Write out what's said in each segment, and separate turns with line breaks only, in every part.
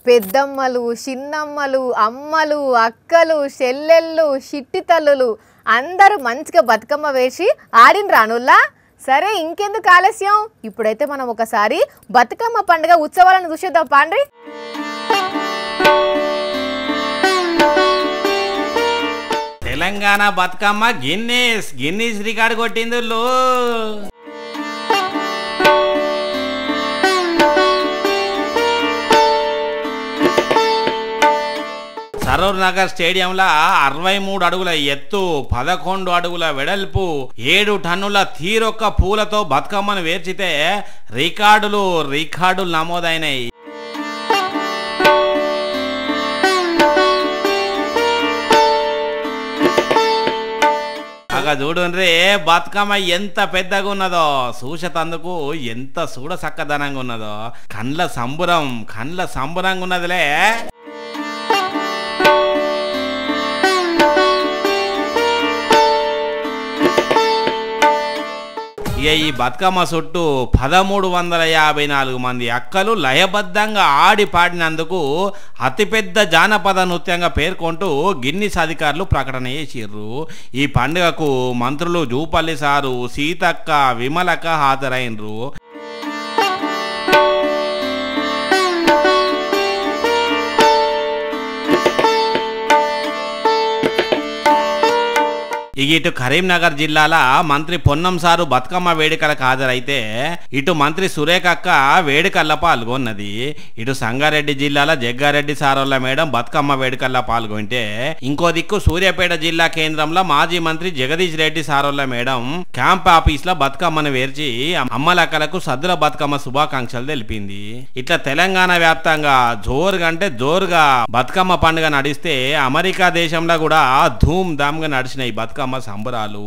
పెద్దమ్మలు, చిన్నమ్మలు, అమ్మలు, అక్కలు, చెల్లెళ్ళు, చిట్టి తల్లులు అందరూ మంచిగా బతుకమ్మ వేసి ఆడిన రానుల్లా. సరే ఇంకెందుకు ఆలస్యం, ఇప్పుడైతే మనం ఒకసారి బతుకమ్మ పండుగ ఉత్సవాలను చూసేద్దాం పాండ్రి.
తెలంగాణ బతుకమ్మ గిన్నీస్ రికార్డు కొట్టిందులో. సరూర్ నగర్ స్టేడియంలో 63 అడుగుల ఎత్తు, 11 అడుగుల వెడల్పు, 7 టన్నుల తీరొక్క పూలతో బతుకమ్మను వేర్చితే రికార్డులు నమోదైనాయి. చూడండి బతుకమ్మ ఎంత పెద్దగా ఉన్నదో, చూసేటందుకు ఎంత చూడ చక్కదనంగా ఉన్నదో. కండ్ల సంబురంగా ఉన్నదిలే. ఈ బతుకమ్మ చుట్టూ 1354 మంది అక్కలు లయబద్ధంగా ఆడి పాడినందుకు అతిపెద్ద జానపద నృత్యంగా పేర్కొంటూ గిన్నిస్ అధికారులు ప్రకటన చేసిర్రు. ఈ పండుగకు మంత్రులు జూపల్లి సారు, సీతక్క, విమలక్క హాజరైనరు. ఇటు కరీంనగర్ జిల్లాల మంత్రి పొన్నం సారు బతుకమ్మ వేడుకలకు హాజరైతే ఇటు మంత్రి సురేఖక్క వేడుకల్లో పాల్గొన్నది. ఇటు సంగారెడ్డి జిల్లాల జగ్గారెడ్డి సారోళ్ళ మేడం బతుకమ్మ వేడుకల్లో పాల్గొంటే, ఇంకో దిక్కు సూర్యాపేట జిల్లా కేంద్రంలో మాజీ మంత్రి జగదీష్ రెడ్డి సారోళ్ళ మేడం క్యాంప్ ఆఫీస్ లో బతుకమ్మను వేర్చి అమ్మలక్కలకు సద్దుల బతుకమ్మ శుభాకాంక్షలు తెలిపింది. ఇట్లా తెలంగాణ వ్యాప్తంగా జోరుగా బతుకమ్మ పండుగ నడిస్తే అమెరికా దేశంలో కూడా ధూమ్ ధామ్ గా నడిచినాయి బతుకమ్మ సంబరాలు.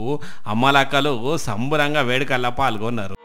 అమ్మలక్కలు సంబరంగా వేడుకల్లో పాల్గొన్నారు.